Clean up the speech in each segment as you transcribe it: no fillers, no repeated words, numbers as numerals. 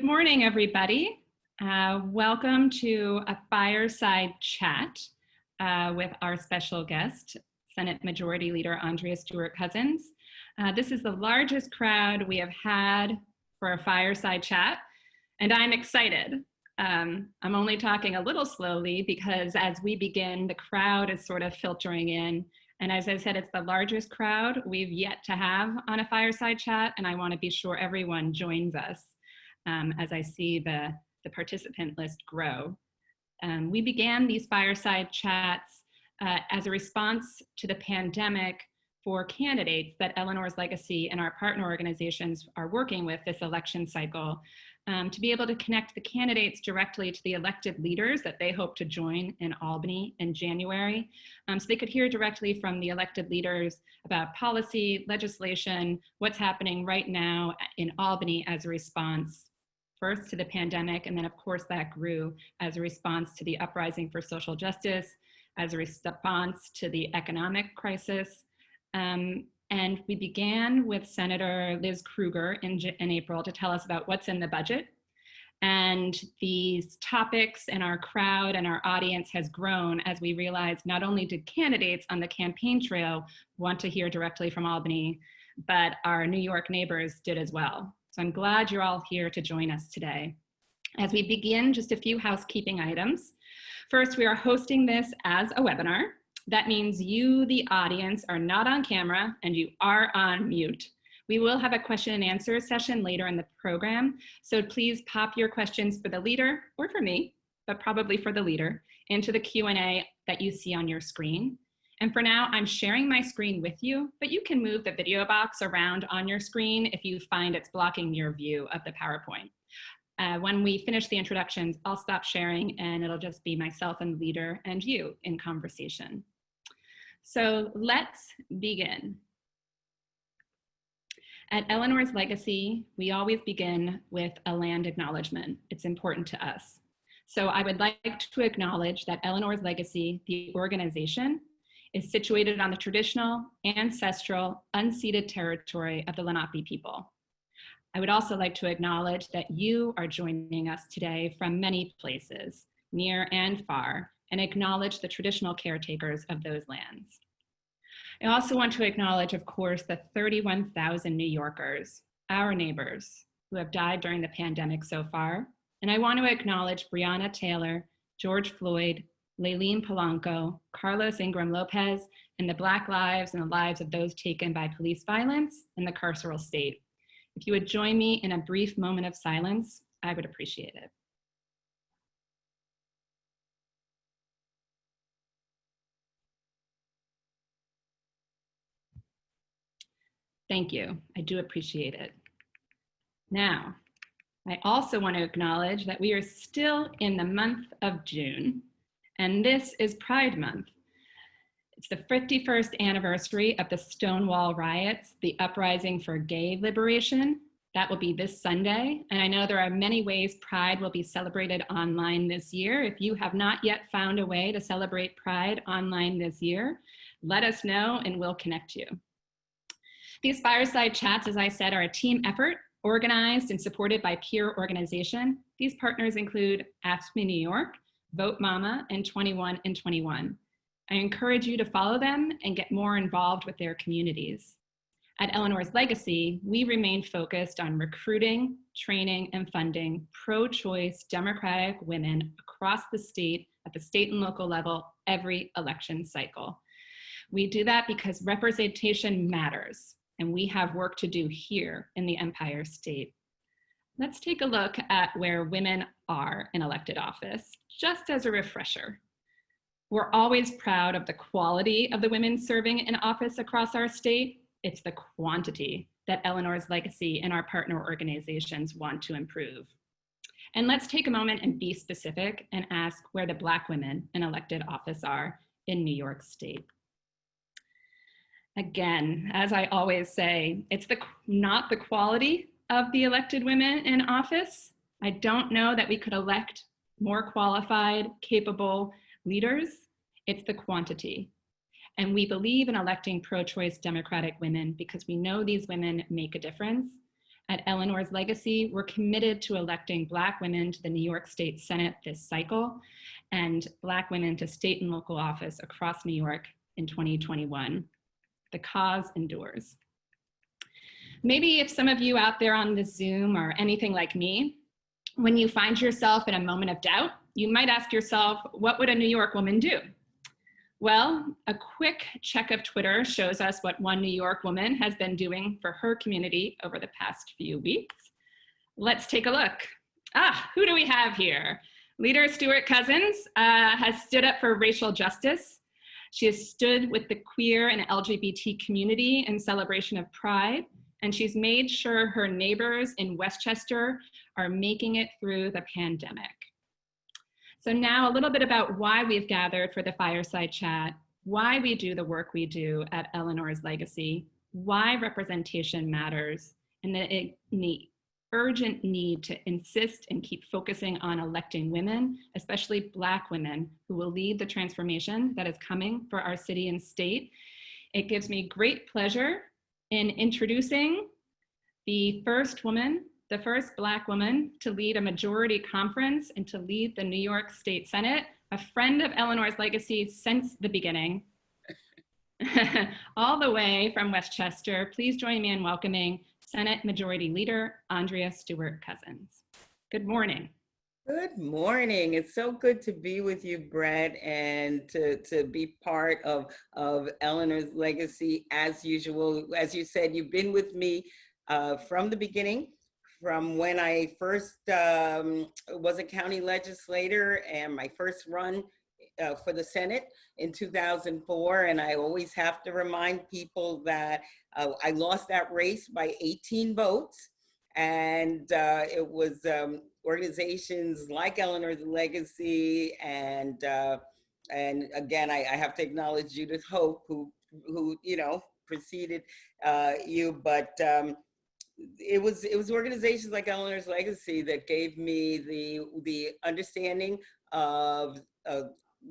morning, everybody. Welcome to a fireside chat with our special guest, Senate Majority Leader Andrea Stewart-Cousins. This is the largest crowd we have had for a fireside chat, and I'm excited. I'm only talking a little slowly because as we begin, the crowd is sort of filtering in. And as I said, it's the largest crowd we've yet to have on a fireside chat, and I want to be sure everyone joins us as I see the participant list grow. We began these fireside chats as a response to the pandemic for candidates that Eleanor's Legacy and our partner organizations are working with this election cycle to be able to connect the candidates directly to the elected leaders that they hope to join in Albany in January. So they could hear directly from the elected leaders about policy, legislation, what's happening right now in Albany as a response first to the pandemic, and then of course that grew as a response to the uprising for social justice, as a response to the economic crisis. And we began with Senator Liz Krueger in April to tell us about what's in the budget. And these topics and our crowd and our audience has grown as we realized not only did candidates on the campaign trail want to hear directly from Albany, but our New York neighbors did as well. So I'm glad you're all here to join us today. As we begin, just a few housekeeping items. First, we are hosting this as a webinar. That means you, the audience, are not on camera and you are on mute. We will have a question and answer session later in the program, so please pop your questions for the leader, or for me, but probably for the leader, into the Q&A that you see on your screen. And for now, I'm sharing my screen with you, but you can move the video box around on your screen if you find it's blocking your view of the PowerPoint. When we finish the introductions, I'll stop sharing and it'll just be myself and the leader and you in conversation. So let's begin. At Eleanor's Legacy, we always begin with a land acknowledgement. It's important to us. So I would like to acknowledge that Eleanor's Legacy, the organization, is situated on the traditional, ancestral, unceded territory of the Lenape people. I would also like to acknowledge that you are joining us today from many places, near and far, and acknowledge the traditional caretakers of those lands. I also want to acknowledge, of course, the 31,000 New Yorkers, our neighbors, who have died during the pandemic so far. And I want to acknowledge Breonna Taylor, George Floyd, Layleen Polanco, Carlos Ingram Lopez, and the Black lives and the lives of those taken by police violence in the carceral state. If you would join me in a brief moment of silence, I would appreciate it. Thank you, I do appreciate it. Now, I also want to acknowledge that we are still in the month of June, and this is Pride Month. It's the 51st anniversary of the Stonewall riots, the uprising for gay liberation. That will be this Sunday. And I know there are many ways Pride will be celebrated online this year. If you have not yet found a way to celebrate Pride online this year, let us know and we'll connect you. These fireside chats, as I said, are a team effort organized and supported by peer organization. These partners include Ask Me New York, Vote Mama, and 21 and 21. I encourage you to follow them and get more involved with their communities. At Eleanor's Legacy, we remain focused on recruiting, training, and funding pro-choice Democratic women across the state at the state and local level every election cycle. We do that because representation matters, and we have work to do here in the Empire State. Let's take a look at where women are in elected office, just as a refresher. We're always proud of the quality of the women serving in office across our state. It's the quantity that Eleanor's Legacy and our partner organizations want to improve. And let's take a moment and be specific and ask where the Black women in elected office are in New York State. Again, as I always say, it's not the quality of the elected women in office. I don't know that we could elect more qualified, capable leaders. It's the quantity. And we believe in electing pro-choice Democratic women because we know these women make a difference. At Eleanor's Legacy, we're committed to electing Black women to the New York State Senate this cycle and Black women to state and local office across New York in 2021. The cause endures. Maybe if some of you out there on the Zoom are anything like me, when you find yourself in a moment of doubt, you might ask yourself, what would a New York woman do? Well, a quick check of Twitter shows us what one New York woman has been doing for her community over the past few weeks. Let's take a look. Who do we have here? Leader Stewart-Cousins has stood up for racial justice. She has stood with the queer and LGBT community in celebration of Pride, and she's made sure her neighbors in Westchester are making it through the pandemic. So now a little bit about why we've gathered for the Fireside Chat, why we do the work we do at Eleanor's Legacy, why representation matters, and the urgent need to insist and keep focusing on electing women, especially Black women, who will lead the transformation that is coming for our city and state. It gives me great pleasure in introducing the first Black woman to lead a majority conference and to lead the New York State Senate, a friend of Eleanor's Legacy since the beginning, all the way from Westchester. Please join me in welcoming Senate Majority Leader Andrea Stewart-Cousins. Good morning. Good morning. It's so good to be with you, Brett, and to be part of Eleanor's Legacy as usual. As you said, you've been with me from the beginning, from when I first was a county legislator and my first run for the Senate in 2004. And I always have to remind people that I lost that race by 18 votes. And it was organizations like Eleanor's Legacy and again, I have to acknowledge Judith Hope, who preceded you, but it was organizations like Eleanor's Legacy that gave me the understanding of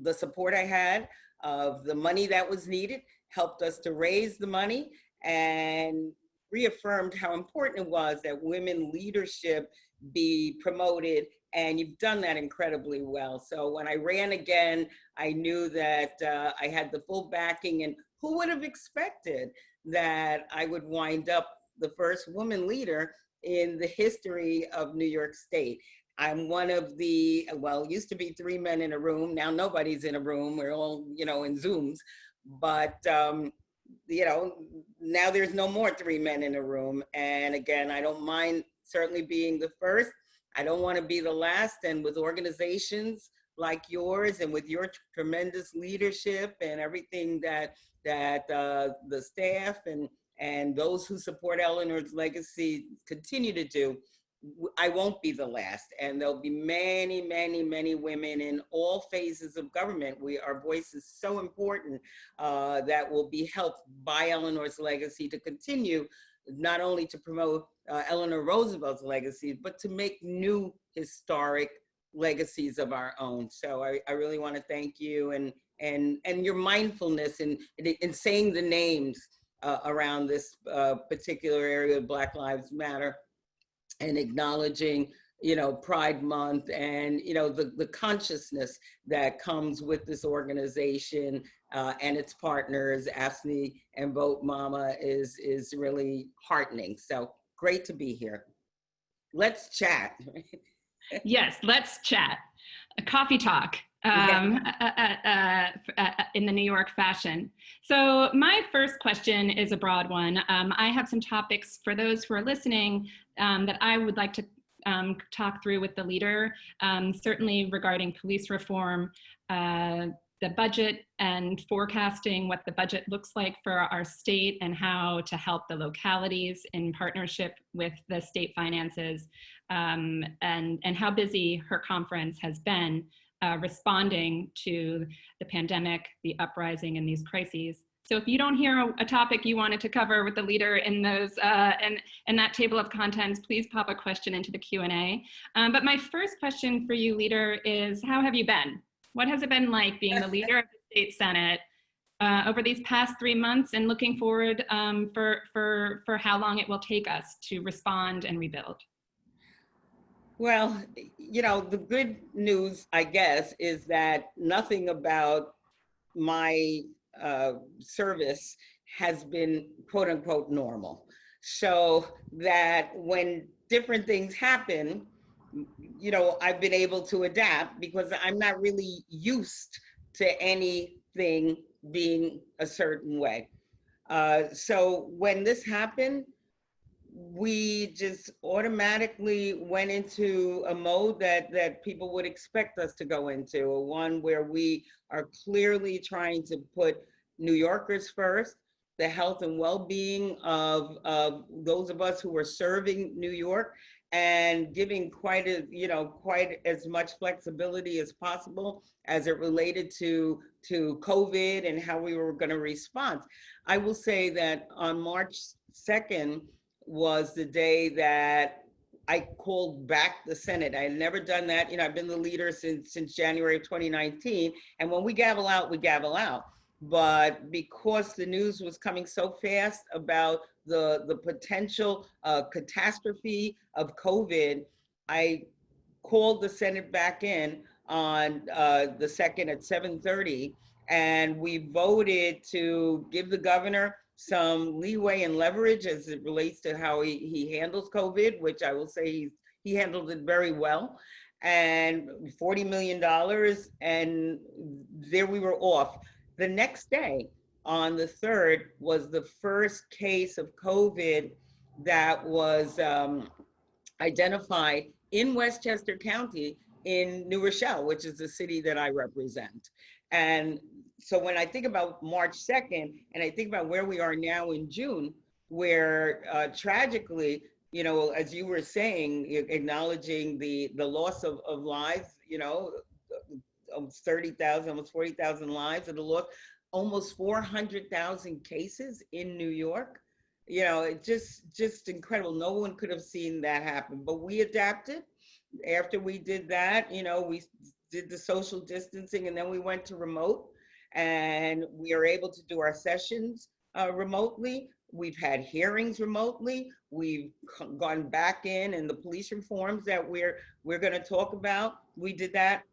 the support I had, of the money that was needed, helped us to raise the money, and reaffirmed how important it was that women leadership be promoted, and you've done that incredibly well. So when I ran again, I knew that I had the full backing, and who would have expected that I would wind up the first woman leader in the history of New York State. I'm one of the, well, it used to be 3 men in a room. Now nobody's in a room. We're all, in Zooms. But, now there's no more 3 men in a room. And again, I don't mind certainly being the first. I don't want to be the last. And with organizations like yours and with your tremendous leadership and everything that the staff and those who support Eleanor's Legacy continue to do, I won't be the last. And there'll be many, many, many women in all phases of government. Our voice is so important that will be helped by Eleanor's Legacy to continue, not only to promote Eleanor Roosevelt's legacy, but to make new historic legacies of our own. So I really want to thank you and your mindfulness in saying the names around this particular area of Black Lives Matter, and acknowledging, Pride Month and, the consciousness that comes with this organization and its partners, AFSCME and Vote Mama, is really heartening. So great to be here. Let's chat. Yes, let's chat. A coffee talk. In the New York fashion. So my first question is a broad one. I have some topics for those who are listening that I would like to talk through with the leader, certainly regarding police reform, the budget and forecasting what the budget looks like for our state and how to help the localities in partnership with the state finances, and how busy her conference has been responding to the pandemic, the uprising, and these crises. So if you don't hear a topic you wanted to cover with the leader in those in that table of contents, please pop a question into the Q&A. But my first question for you, leader, is how have you been? What has it been like being the leader of the state Senate over these past 3 months, and looking forward for how long it will take us to respond and rebuild? Well, the good news, I guess, is that nothing about my service has been quote unquote normal. So that when different things happen, I've been able to adapt because I'm not really used to anything being a certain way. So when this happened, we just automatically went into a mode that people would expect us to go into, one where we are clearly trying to put New Yorkers first, the health and well-being of those of us who are serving New York, and giving quite as much flexibility as possible as it related to COVID and how we were going to respond. I will say that on March 2nd was the day that I called back the Senate. I had never done that. I've been the leader since January of 2019. And when we gavel out, we gavel out. But because the news was coming so fast about the potential catastrophe of COVID, I called the Senate back in on the 2nd at 7:30, and we voted to give the governor some leeway and leverage as it relates to how he handles COVID, which I will say he handled it very well, and $40 million, and there we were off. The next day, on the 3rd, was the first case of COVID that was identified in Westchester County in New Rochelle, which is the city that I represent. And so when I think about March 2nd, and I think about where we are now in June, where tragically, as you were saying, acknowledging the loss of lives, almost 30,000, almost 40,000 lives of the loss, almost 400,000 cases in New York. It's just incredible. No one could have seen that happen, but we adapted. After we did that, we did the social distancing, and then we went to remote, and we are able to do our sessions remotely. We've had hearings remotely. We've gone back in, and the police reforms that we're going to talk about, we did that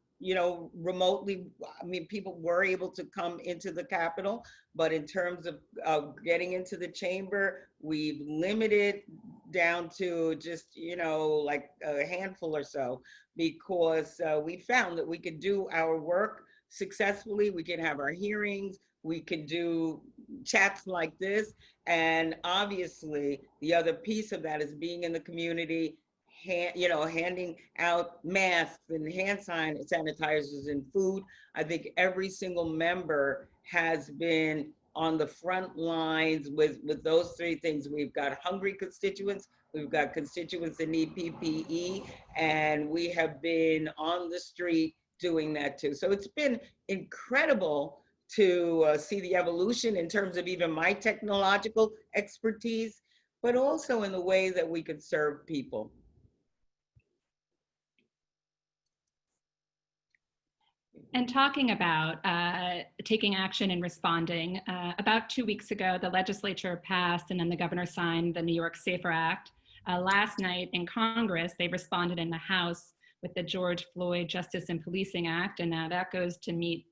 remotely. I mean, people were able to come into the Capitol, but in terms of getting into the chamber, we've limited down to just, like a handful or so, because we found that we could do our work successfully. We can have our hearings, we can do chats like this. And obviously, the other piece of that is being in the community, handing out masks and hand sanitizers and food. I think every single member has been on the front lines with those three things. We've got hungry constituents, we've got constituents that need PPE, and we have been on the street doing that too. So it's been incredible to see the evolution in terms of even my technological expertise, but also in the way that we could serve people. And talking about taking action and responding, about 2 weeks ago, the legislature passed and then the governor signed the New York Safer Act. Last night in Congress, they responded in the House with the George Floyd Justice and Policing Act, and now that goes to meet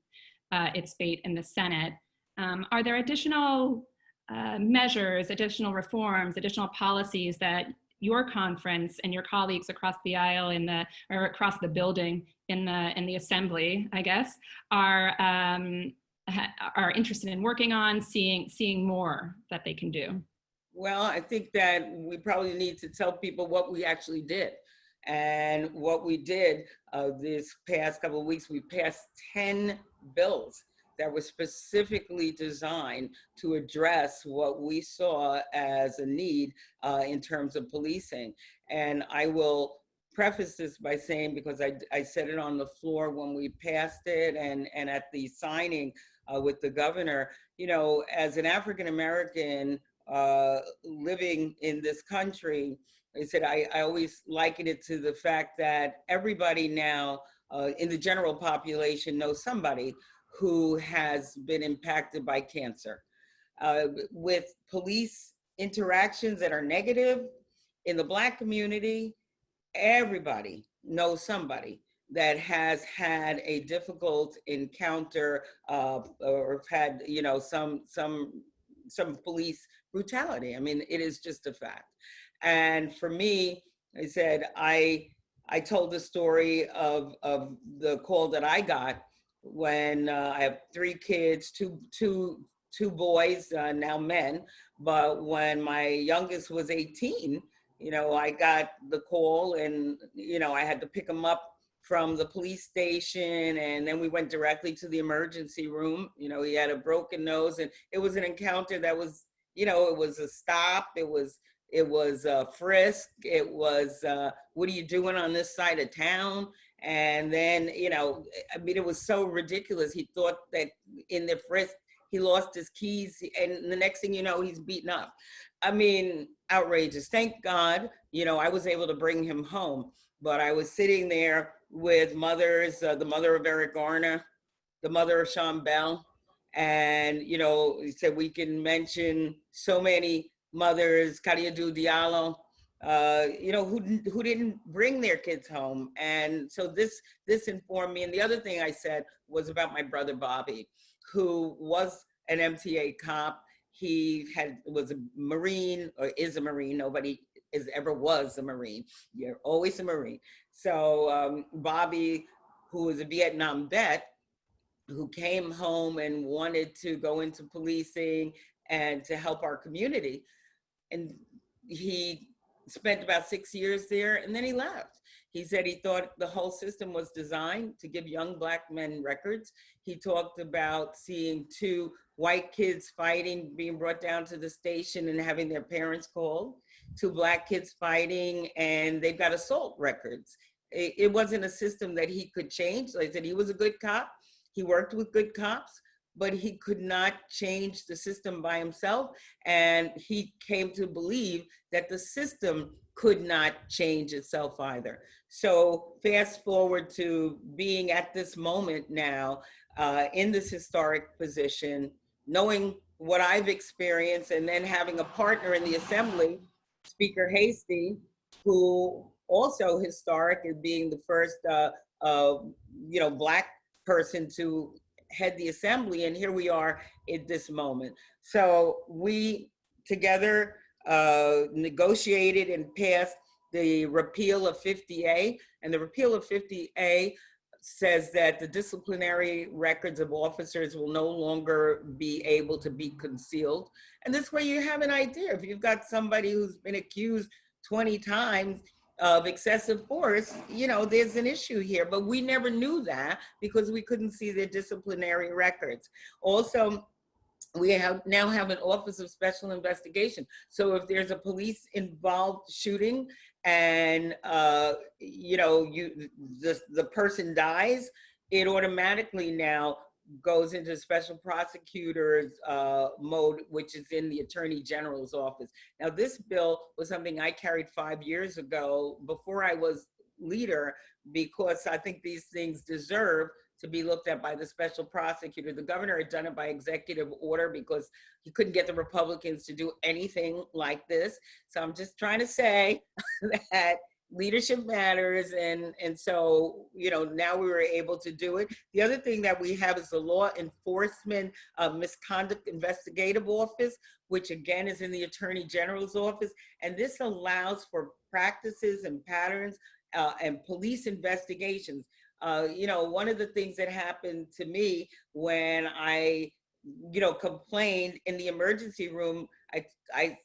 its fate in the Senate. Are there additional measures, additional reforms, additional policies that your conference and your colleagues across the aisle or across the building in the assembly, I guess, are interested in working on, seeing more that they can do? Well, I think that we probably need to tell people what we actually did. And what we did this past couple of weeks, we passed 10 bills that were specifically designed to address what we saw as a need in terms of policing. And I will preface this by saying, because I said it on the floor when we passed it and at the signing with the governor, as an African American living in this country, I said I always liken it to the fact that everybody now in the general population knows somebody who has been impacted by cancer. With police interactions that are negative in the Black community, everybody knows somebody that has had a difficult encounter or had, you know, some police brutality. I mean, it is just a fact. And for me, I said I told the story of the call that I got when I have three kids, two boys, now men. But when my youngest was 18, you know, I got the call and, you know, I had to pick him up from the police station, and then we went directly to the emergency room. You know, he had a broken nose, and it was an encounter that was, you know, it was a stop. It was a frisk. It was, what are you doing on this side of town? And then, you know, I mean, it was so ridiculous. He thought that in the frisk, he lost his keys, and the next thing you know, he's beaten up. I mean, outrageous. Thank God, you know, I was able to bring him home. But I was sitting there with mothers, the mother of Eric Garner, the mother of Sean Bell. And, you know, he said we can mention so many mothers, Kadiadu Diallo, you know, who didn't bring their kids home. And so this informed me. And the other thing I said was about my brother Bobby, who was an MTA cop. He was a Marine, or is a Marine. Nobody ever was a Marine. You're always a Marine. So Bobby, who was a Vietnam vet, who came home and wanted to go into policing and to help our community. And he spent about 6 years there, and then he left. He said he thought the whole system was designed to give young Black men records. He talked about seeing two white kids fighting, being brought down to the station and having their parents called, two Black kids fighting, and they've got assault records. It wasn't a system that he could change. Like I said, he was a good cop. He worked with good cops, but he could not change the system by himself. And he came to believe that the system could not change itself either. So fast forward to being at this moment now, in this historic position, knowing what I've experienced, and then having a partner in the assembly, Speaker Hasty, who also historic as being the first, you know, Black person to head the assembly, and here we are at this moment. So we together negotiated and passed the repeal of 50A, and the repeal of 50A says that the disciplinary records of officers will no longer be able to be concealed. And this way you have an idea. If you've got somebody who's been accused 20 times of excessive force, you know, there's an issue here. But we never knew that because we couldn't see their disciplinary records. Also, we now have an Office of Special Investigation. So if there's a police involved shooting and you know, the person dies, it automatically now goes into special prosecutors mode, which is in the Attorney General's office. Now, this bill was something I carried 5 years ago before I was leader, because I think these things deserve to be looked at by the special prosecutor. The governor had done it by executive order because he couldn't get the Republicans to do anything like this. So I'm just trying to say that leadership matters. And so, you know, now we were able to do it. The other thing that we have is the Law Enforcement Misconduct Investigative Office, which again is in the Attorney General's office. And this allows for practices and patterns and police investigations. You know, one of the things that happened to me when I, you know, complained in the emergency room,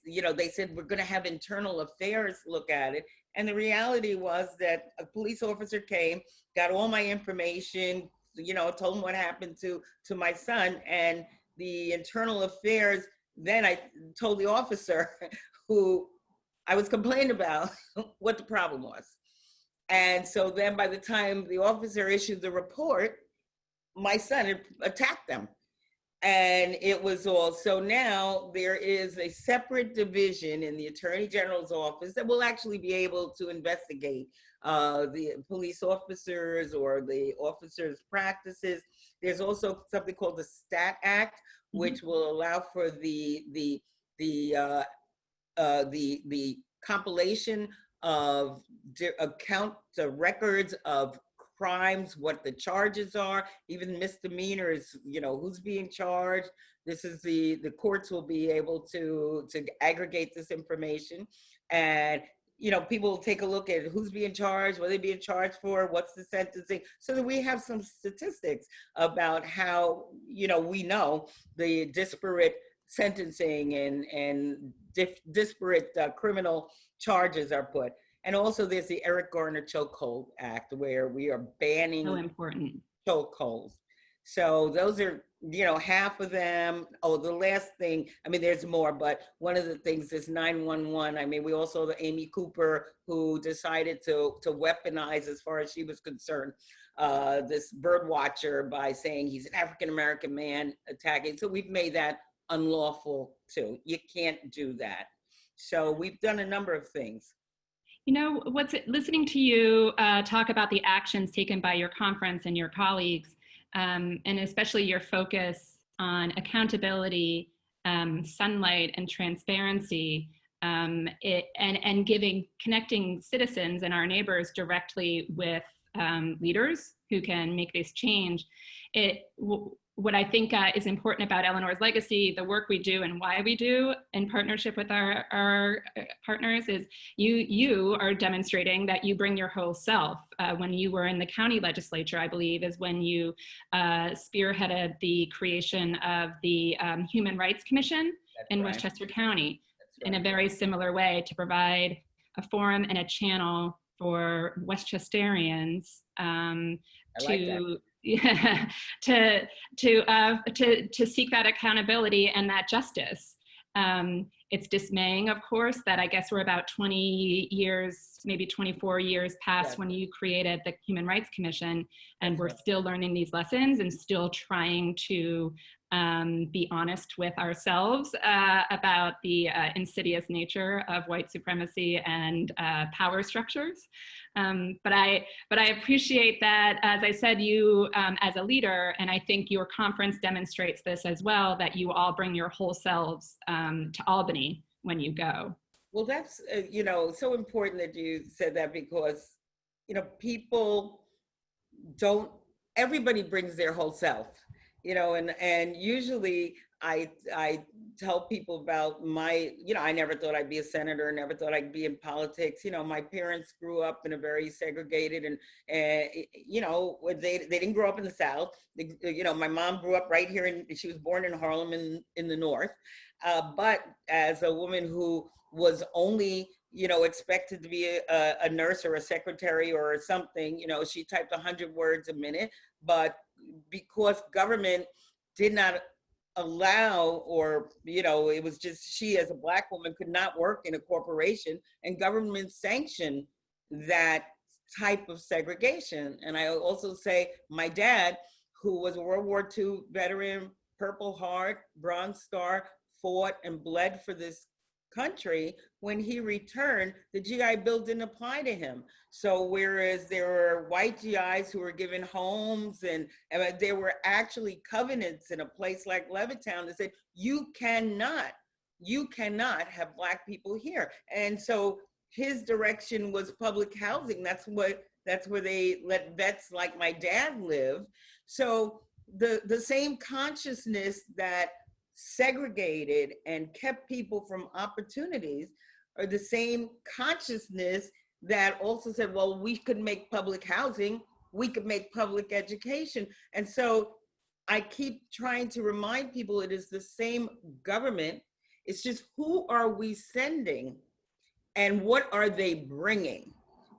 you know, they said, we're going to have internal affairs look at it. And the reality was that a police officer came, got all my information, you know, told him what happened to my son. And the internal affairs, then I told the officer who I was complaining about what the problem was. And so then by the time the officer issued the report, my son had attacked them. And it was all, so now there is a separate division in the Attorney General's office that will actually be able to investigate the police officers or the officers' practices. There's also something called the STAT Act, which will allow for the the compilation of account records of crimes, what the charges are, even misdemeanors, who's being charged. This is the courts will be able to aggregate this information, and people will take a look at who's being charged, what they're being charged for, what's the sentencing, so that we have some statistics about how we know the disparate sentencing and disparate criminal charges are put. And also there's the Eric Garner Chokehold Act, where we are banning so important chokeholds. So those are, half of them. Oh, the last thing, I mean, there's more, but one of the things is 911. I mean, we also the Amy Cooper, who decided to weaponize, as far as she was concerned, this bird watcher by saying he's an African-American man attacking. So we've made that unlawful too. You can't do that. So we've done a number of things. Listening to you talk about the actions taken by your conference and your colleagues, and especially your focus on accountability, sunlight, and transparency, and connecting citizens and our neighbors directly with leaders who can make this change. What I think is important about Eleanor's legacy, the work we do and why we do in partnership with our partners, is you are demonstrating that you bring your whole self. When you were in the county legislature, I believe, is when you spearheaded the creation of the Human Rights Commission in Westchester County in a very similar way, to provide a forum and a channel for Westchesterians to seek that accountability and that justice. It's dismaying, of course, that I guess we're about 20 years, maybe 24 years past when you created the Human Rights Commission, and we're still learning these lessons and still trying to be honest with ourselves about the insidious nature of white supremacy and power structures. But I appreciate that, as I said, you as a leader, and I think your conference demonstrates this as well, that you all bring your whole selves to Albany when you go. Well, that's, so important that you said that, because, people don't, everybody brings their whole self, and usually I tell people about my, I never thought I'd be a senator, never thought I'd be in politics. My parents grew up in a very segregated and they didn't grow up in the South. My mom grew up right here, she was born in Harlem in the North. But as a woman who was only, expected to be a nurse or a secretary or something, she typed 100 words a minute, but because government did not allow, or it was just, she as a Black woman could not work in a corporation, and government sanctioned that type of segregation. And I also say my dad, who was a World War II veteran, Purple Heart, Bronze Star, fought and bled for this country, when he returned, the GI Bill didn't apply to him. So whereas there were white GIs who were given homes, and there were actually covenants in a place like Levittown that said, you cannot have Black people here. And so his direction was public housing. That's where they let vets like my dad live. So the same consciousness that segregated and kept people from opportunities are the same consciousness that also said, well, we could make public housing, we could make public education. And so I keep trying to remind people it is the same government. It's just, who are we sending and what are they bringing?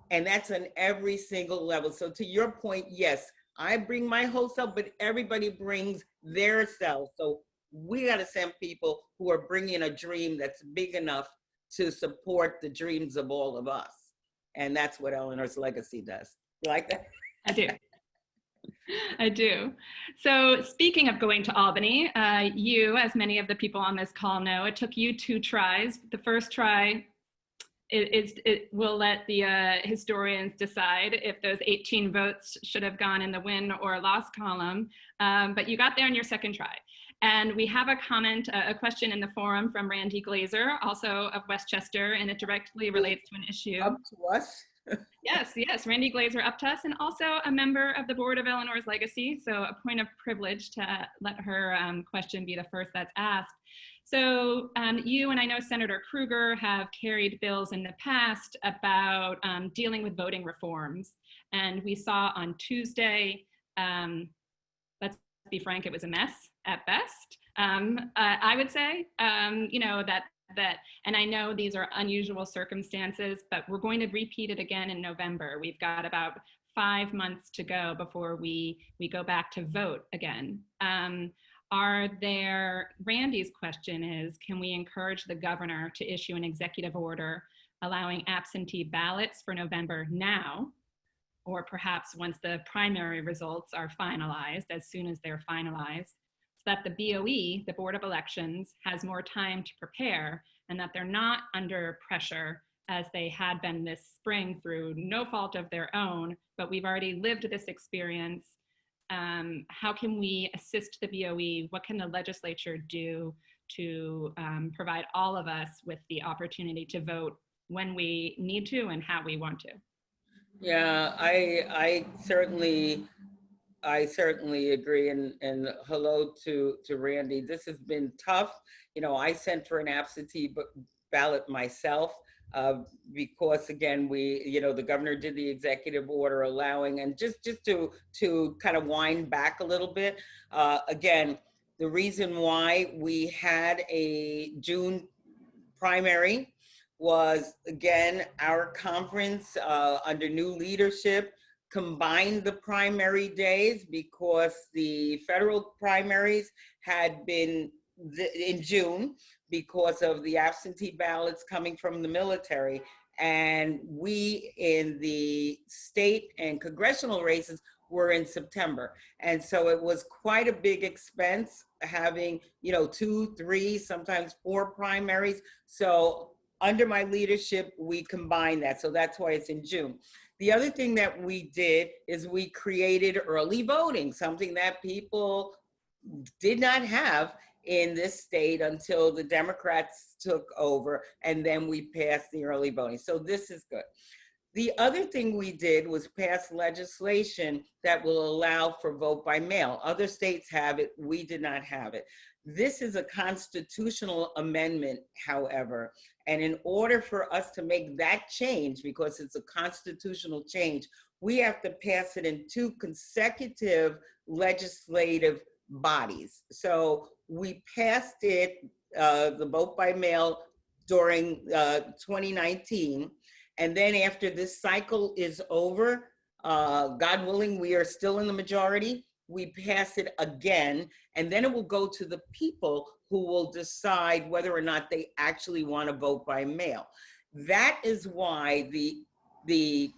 And that's on every single level. So to your point, yes, I bring my whole self, but everybody brings their self. So we got to send people who are bringing a dream that's big enough to support the dreams of all of us. And that's what Eleanor's legacy does. You like that? I do. I do. So speaking of going to Albany, you, as many of the people on this call know, it took you 2 tries. The first try, it will let the historians decide if those 18 votes should have gone in the win or loss column. but you got there on your second try. And we have a comment, a question in the forum from Randy Glazer, also of Westchester, and it directly relates to an issue. Up to us. Yes, Randy Glazer up to us, and also a member of the board of Eleanor's Legacy, so a point of privilege to let her question be the first that's asked. So you and I know Senator Krueger have carried bills in the past about dealing with voting reforms. And we saw on Tuesday, let's be frank, it was a mess at best. I would say, and I know these are unusual circumstances, but we're going to repeat it again in November. We've got about 5 months to go before we go back to vote again. Randy's question is, can we encourage the governor to issue an executive order allowing absentee ballots for November now, or perhaps once the primary results are finalized, as soon as they're finalized, so that the BOE, the Board of Elections, has more time to prepare and that they're not under pressure as they had been this spring through no fault of their own, but we've already lived this experience. How can we assist the BOE? What can the legislature do to provide all of us with the opportunity to vote when we need to and how we want to? Yeah, I certainly agree, and hello to Randy. This has been tough. I sent for an absentee ballot myself because again, the governor did the executive order allowing, and just to kind of wind back a little bit. Again, the reason why we had a June primary was, again, our conference under new leadership combined the primary days because the federal primaries had been in June because of the absentee ballots coming from the military. And we in the state and congressional races were in September. And so it was quite a big expense having, 2, 3, sometimes 4 primaries. So under my leadership, we combined that. So that's why it's in June. The other thing that we did is we created early voting, something that people did not have in this state until the Democrats took over, and then we passed the early voting. So this is good. The other thing we did was pass legislation that will allow for vote by mail. Other states have it, we did not have it. This is a constitutional amendment, however, and in order for us to make that change, because it's a constitutional change, we have to pass it in 2 consecutive legislative bodies. So we passed it, the vote by mail, during 2019. And then after this cycle is over, God willing, we are still in the majority, we pass it again, and then it will go to the people who will decide whether or not they actually want to vote by mail. That is why the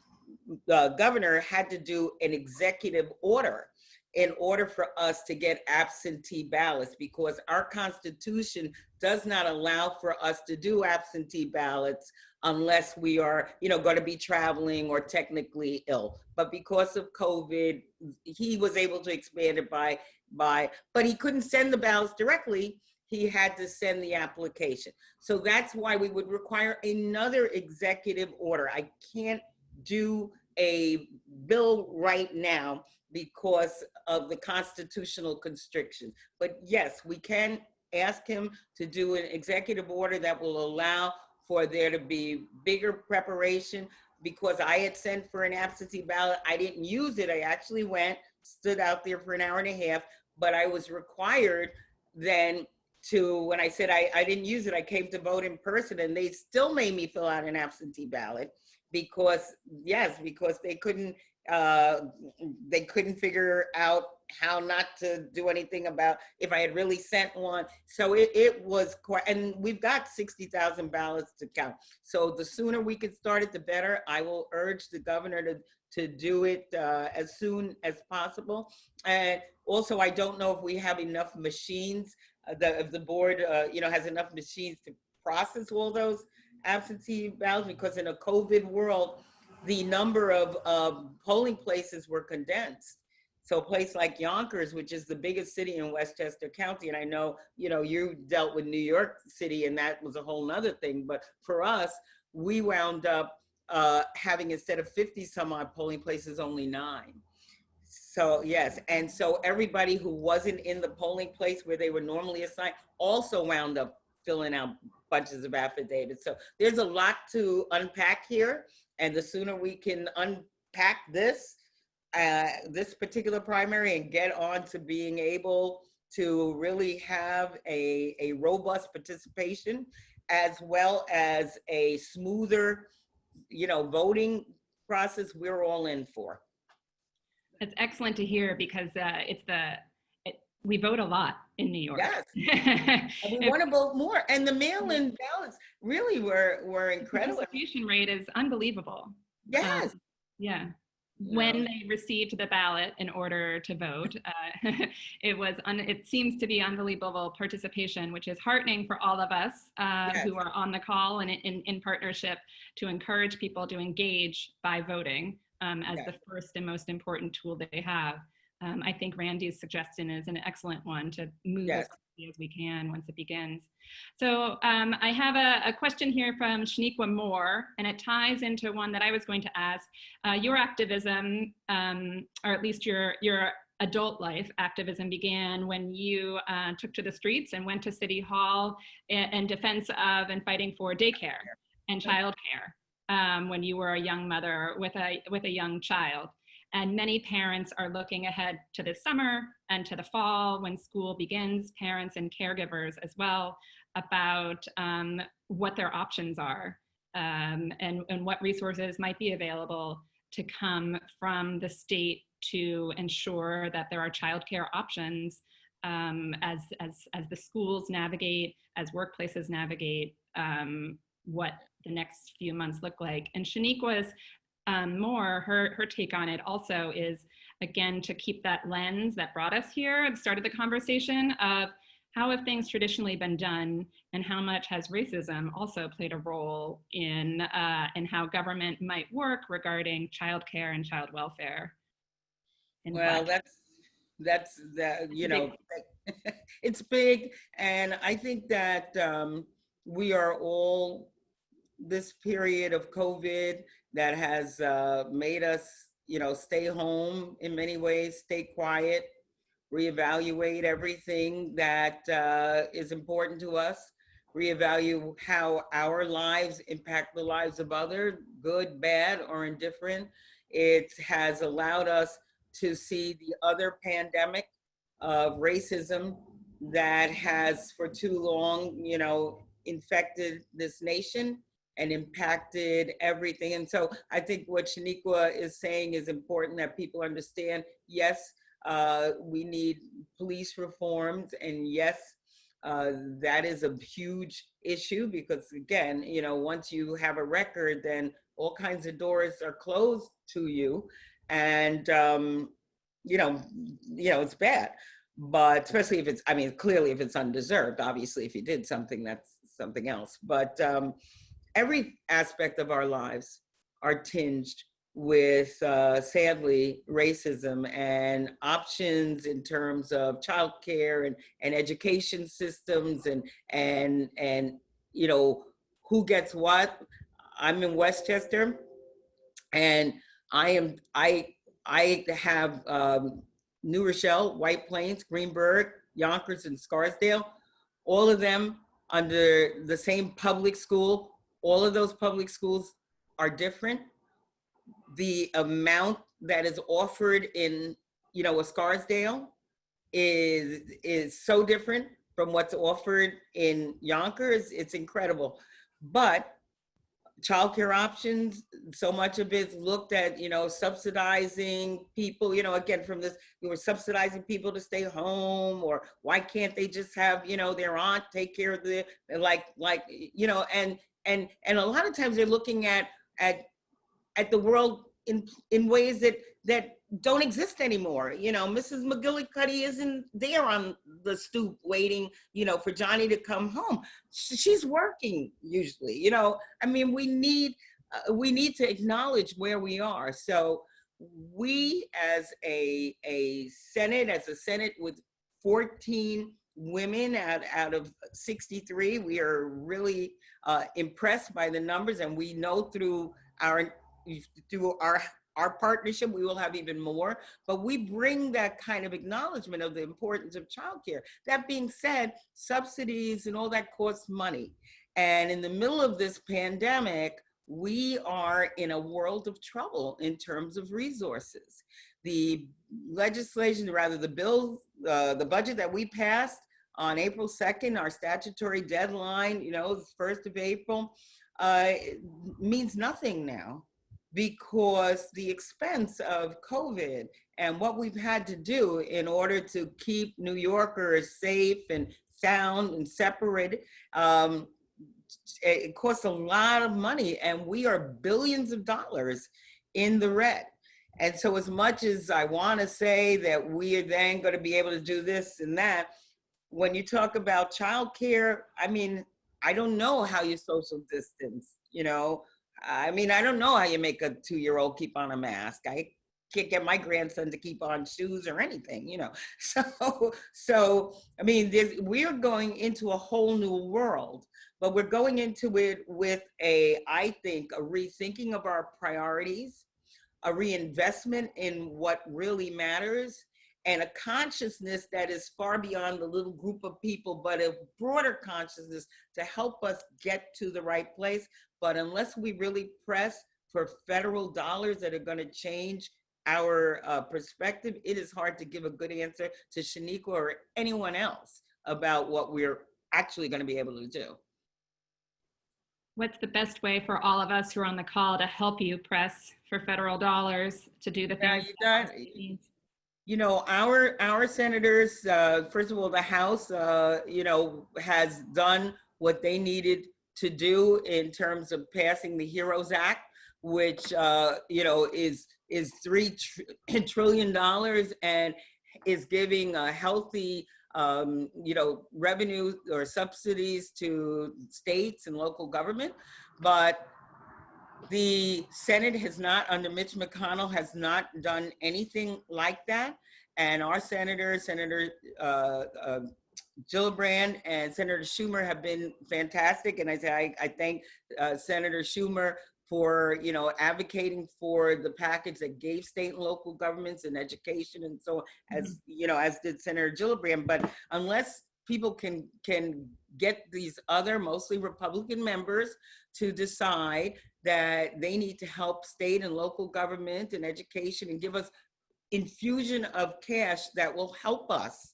governor had to do an executive order in order for us to get absentee ballots, because our Constitution does not allow for us to do absentee ballots unless we are, going to be traveling or technically ill. But because of COVID, he was able to expand it but he couldn't send the ballots directly. He had to send the application. So that's why we would require another executive order. I can't do a bill right now because of the constitutional constrictions. But yes, we can ask him to do an executive order that will allow for there to be bigger preparation, because I had sent for an absentee ballot. I didn't use it. I actually went, stood out there for an hour and a half, but I was required then to, when I said I didn't use it, I came to vote in person, and they still made me fill out an absentee ballot because they couldn't figure out how not to do anything about if I had really sent one. So it was quite, and we've got 60,000 ballots to count. So the sooner we can start it, the better. I will urge the governor to do it as soon as possible. And also, I don't know if we have enough machines, if the board has enough machines to process all those absentee ballots, because in a COVID world, the number of polling places were condensed. So a place like Yonkers, which is the biggest city in Westchester County, and I know, you dealt with New York City and that was a whole nother thing, but for us, we wound up having, instead of 50 some odd polling places, only 9. So yes, and so everybody who wasn't in the polling place where they were normally assigned also wound up filling out bunches of affidavits. So there's a lot to unpack here, and the sooner we can unpack this particular primary and get on to being able to really have a robust participation, as well as a smoother, voting process, we're all in for. It's excellent to hear because we vote a lot in New York. Yes. And we want to vote more. And the mail-in ballots really were incredible. The participation rate is unbelievable. Yes. Yeah. When they received the ballot in order to vote, it seems to be unbelievable participation, which is heartening for all of us who are on the call and in partnership to encourage people to engage by voting as the first and most important tool they have. I think Randy's suggestion is an excellent one to move as quickly as we can once it begins. So I have a question here from Shaniqua Moore, and it ties into one that I was going to ask. Your activism, or at least your adult life activism, began when you took to the streets and went to City Hall in defense of and fighting for daycare and childcare when you were a young mother with a young child. And many parents are looking ahead to this summer and to the fall when school begins, parents and caregivers as well, about what their options are and what resources might be available to come from the state to ensure that there are childcare options as the schools navigate, as workplaces navigate what the next few months look like. And Shaniqua's Moore, her take on it also is, again, to keep that lens that brought us here at the start of the conversation of how have things traditionally been done and how much has racism also played a role in how government might work regarding childcare and child welfare. Well, that's it's big. And I think that we are all, this period of COVID that has made us, stay home in many ways, stay quiet, reevaluate everything that is important to us, reevaluate how our lives impact the lives of others, good, bad, or indifferent. It has allowed us to see the other pandemic of racism that has for too long, infected this nation and impacted everything. And so I think what Shaniqua is saying is important, that people understand, yes, we need police reforms, and yes, that is a huge issue because, again, once you have a record, then all kinds of doors are closed to you, and it's bad. But especially if it's, clearly if it's undeserved. Obviously, if you did something, that's something else. But every aspect of our lives are tinged with, sadly, racism, and options in terms of childcare and education systems and who gets what. I'm in Westchester, and I have New Rochelle, White Plains, Greenburgh, Yonkers, and Scarsdale, all of them under the same public school. All of those public schools are different. The amount that is offered in, a Scarsdale is so different from what's offered in Yonkers. It's incredible. But childcare options, so much of it's looked at, subsidizing people, again, from this, we were subsidizing people to stay home, or why can't they just have, their aunt take care of the, and a lot of times they're looking at the world in ways that don't exist anymore. Mrs. McGillicuddy isn't there on the stoop waiting, for Johnny to come home. She's working usually, we need to acknowledge where we are. So we as a Senate with 14 women out of 63, we are really impressed by the numbers, and we know our through our partnership, we will have even more, but we bring that kind of acknowledgement of the importance of childcare. That being said, subsidies and all that costs money. And in the middle of this pandemic, we are in a world of trouble in terms of resources. The legislation, rather the bill, the budget that we passed on April 2nd, our statutory deadline, the 1st of April, means nothing now, because the expense of COVID and what we've had to do in order to keep New Yorkers safe and sound and separated, it costs a lot of money, and we are billions of dollars in the red. And so as much as I want to say that we are then going to be able to do this and that, when you talk about childcare, I mean, I don't know how you social distance, I mean, I don't know how you make a 2-year-old keep on a mask. I can't get my grandson to keep on shoes or anything, So I mean, we're going into a whole new world, but we're going into it with I think, a rethinking of our priorities, a reinvestment in what really matters, and a consciousness that is far beyond the little group of people, but a broader consciousness to help us get to the right place. But unless we really press for federal dollars that are going to change our perspective, it is hard to give a good answer to Shaniqua or anyone else about what we're actually going to be able to do. What's the best way for all of us who are on the call to help you press for federal dollars to do the things that needs? Our senators, first of all, the House, has done what they needed to do in terms of passing the HEROES Act, which, is $3 trillion and is giving a healthy, revenue or subsidies to states and local government. But the Senate has not, under Mitch McConnell, has not done anything like that. And our Senator Gillibrand and Senator Schumer have been fantastic. And I thank Senator Schumer for, advocating for the package that gave state and local governments and education and so, as did Senator Gillibrand. But unless people can get these other mostly Republican members to decide that they need to help state and local government and education and give us infusion of cash that will help us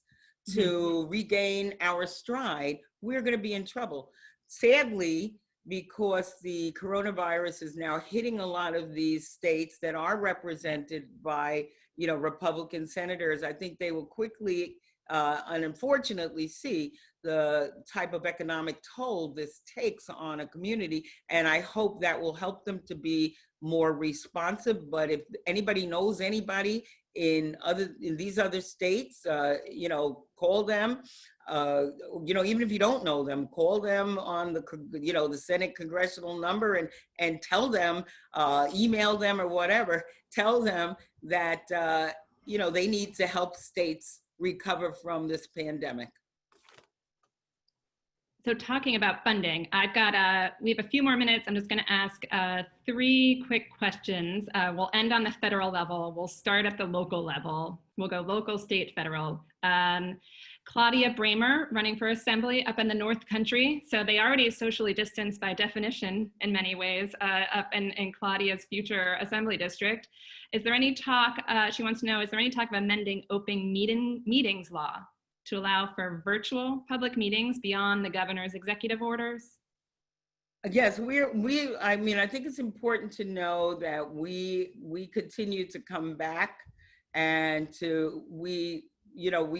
to regain our stride, we're going to be in trouble. Sadly, because the coronavirus is now hitting a lot of these states that are represented by, Republican senators, I think they will quickly and unfortunately see the type of economic toll this takes on a community. And I hope that will help them to be more responsive. But if anybody knows anybody in these other states, call them. Even if you don't know them, call them on the Senate congressional number and tell them, email them or whatever, tell them that, they need to help states recover from this pandemic. So talking about funding, we have a few more minutes. I'm just going to ask 3 quick questions. We'll end on the federal level. We'll start at the local level. We'll go local, state, federal. Claudia Bramer running for assembly up in the North Country. So they already socially distanced by definition in many ways up in Claudia's future assembly district. Is there any talk, she wants to know, is there any talk of amending open meetings law to allow for virtual public meetings beyond the governor's executive orders? Yes, I think it's important to know that we continue to come back and we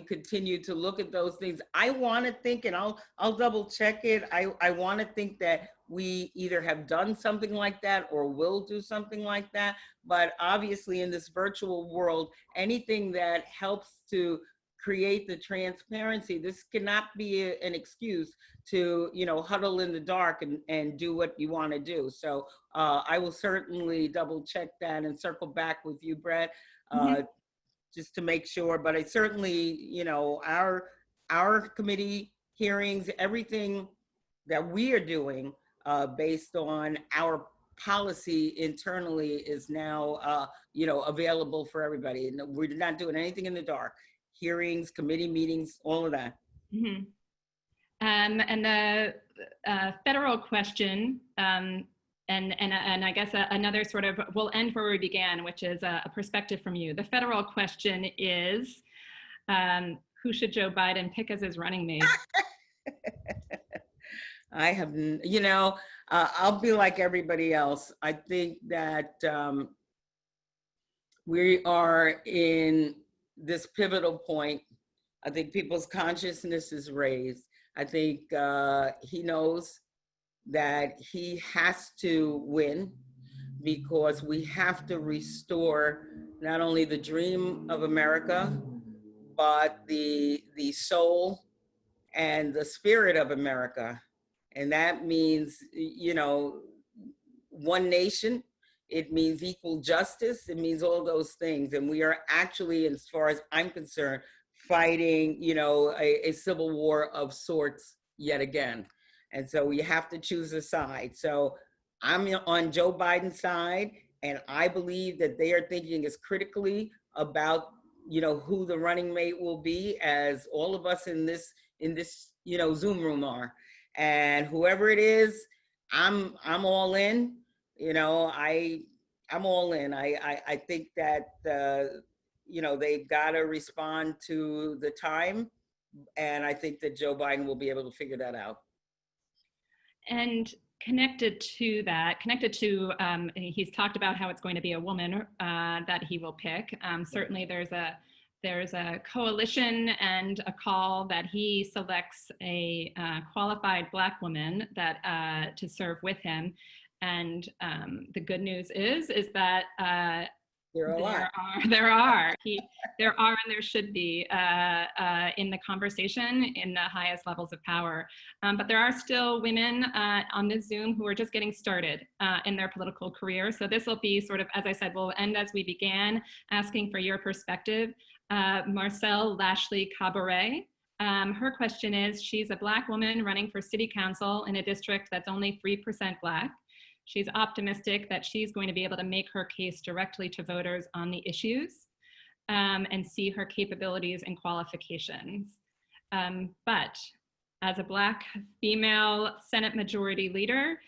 continue to look at those things. I want to think, and I'll double check it. I want to think that we either have done something like that or will do something like that. But obviously in this virtual world, anything that helps to create the transparency. This cannot be an excuse to, huddle in the dark and do what you want to do. So I will certainly double check that and circle back with you, Brett, just to make sure. But I certainly, our committee hearings, everything that we are doing based on our policy internally is now, available for everybody. And we're not doing anything in the dark. Hearings, committee meetings, all of that. Mm-hmm. And the federal question, and I guess another sort of, we'll end where we began, which is a perspective from you. The federal question is, who should Joe Biden pick as his running mate? I have, I'll be like everybody else. I think that we are in this pivotal point. I think people's consciousness is raised. I think he knows that he has to win because we have to restore not only the dream of America, but the soul and the spirit of America. And that means, one nation. It means equal justice. It means all those things. And we are actually, as far as I'm concerned, fighting, a civil war of sorts yet again. And so we have to choose a side. So I'm on Joe Biden's side, and I believe that they are thinking as critically about, who the running mate will be as all of us in this, Zoom room are. And whoever it is, I'm all in. I'm all in. I think that they've got to respond to the time, and I think that Joe Biden will be able to figure that out. And connected to, he's talked about how it's going to be a woman that he will pick. Certainly there's a coalition and a call that he selects a qualified Black woman that to serve with him. And the good news is that there are, and there should be in the conversation in the highest levels of power. But there are still women on this Zoom who are just getting started in their political career. So this will be sort of, as I said, we'll end as we began, asking for your perspective. Marcelle Lashley Cabaret. Her question is, she's a Black woman running for city council in a district that's only 3% Black. She's optimistic that she's going to be able to make her case directly to voters on the issues and see her capabilities and qualifications. But as a Black female Senate Majority Leader,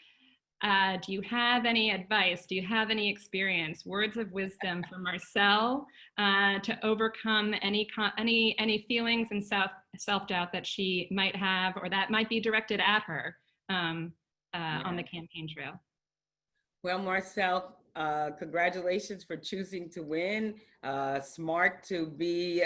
do you have any advice? Do you have any experience, words of wisdom for Marcelle to overcome any feelings and self-doubt that she might have or that might be directed at her on the campaign trail? Well, Marcelle, congratulations for choosing to win. Smart to be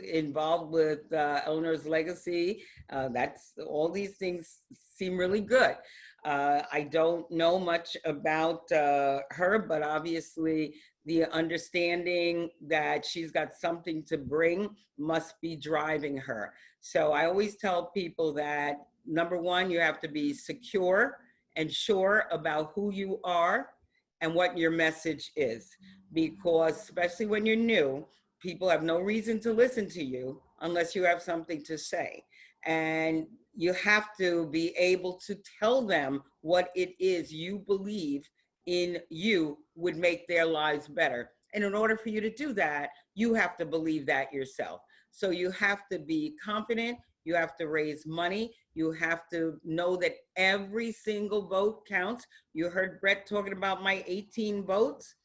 involved with Eleanor's legacy. That's all these things seem really good. I don't know much about her, but obviously the understanding that she's got something to bring must be driving her. So I always tell people that, number one, you have to be secure and sure about who you are and what your message is. Because especially when you're new, people have no reason to listen to you unless you have something to say. And you have to be able to tell them what it is you believe in you would make their lives better. And in order for you to do that, you have to believe that yourself. So you have to be confident, you have to raise money, you have to know that every single vote counts. You heard Brett talking about my 18 votes.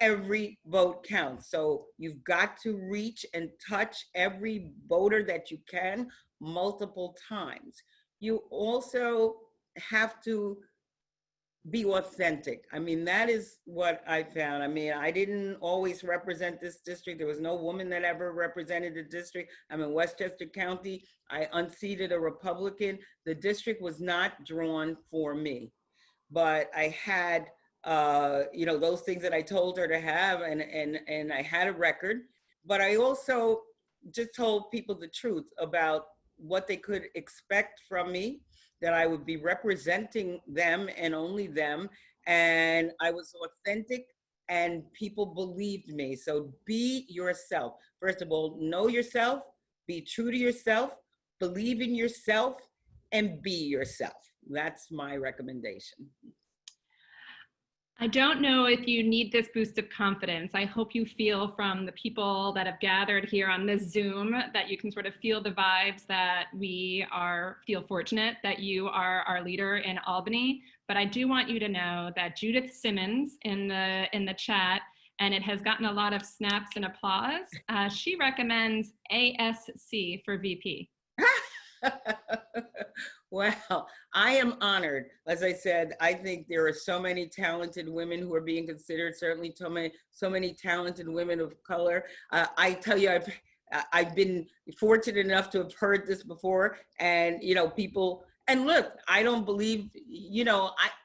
Every vote counts. So you've got to reach and touch every voter that you can multiple times. You also have to be authentic. I mean, that is what I found. I mean, I didn't always represent this district. There was no woman that ever represented the district. I'm in Westchester County. I unseated a Republican. The district was not drawn for me, but I had those things that I told her to have, and I had a record. But I also just told people the truth about what they could expect from me, that I would be representing them and only them. And I was authentic and people believed me. So be yourself. First of all, know yourself, be true to yourself, believe in yourself, and be yourself. That's my recommendation. I don't know if you need this boost of confidence. I hope you feel from the people that have gathered here on this Zoom that you can sort of feel the vibes that feel fortunate that you are our leader in Albany. But I do want you to know that Judith Simmons in the chat, and it has gotten a lot of snaps and applause. She recommends ASC for VP. Wow, I am honored. As I said, I think there are so many talented women who are being considered, certainly so many talented women of color. I tell you, I've been fortunate enough to have heard this before, and people. And look, I don't believe,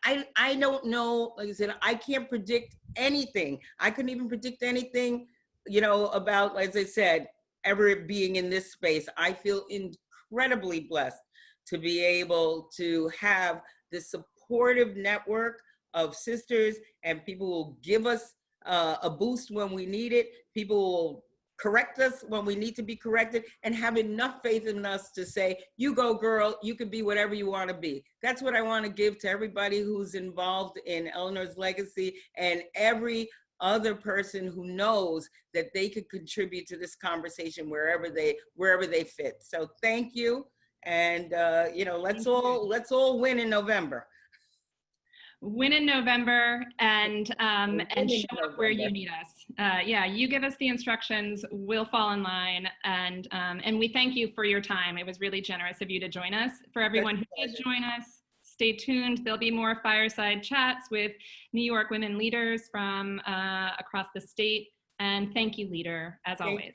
I don't know. Like I said, I can't predict anything. I couldn't even predict anything, about, as I said, ever being in this space. I feel incredibly blessed to be able to have this supportive network of sisters, and people will give us a boost when we need it. People will correct us when we need to be corrected, and have enough faith in us to say, you go girl, you can be whatever you want to be. That's what I want to give to everybody who's involved in Eleanor's legacy, and every other person who knows that they could contribute to this conversation wherever they fit. So thank you. And let's all win in November. Win in November, and show up where you need us. Yeah, you give us the instructions, we'll fall in line, and we thank you for your time. It was really generous of you to join us. For everyone who did join us, stay tuned. There'll be more fireside chats with New York women leaders from across the state. And thank you, leader, as always.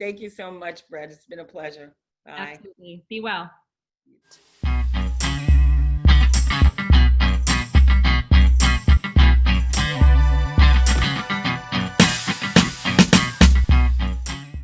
Thank you so much, Brett. It's been a pleasure. Bye. Absolutely. Be well.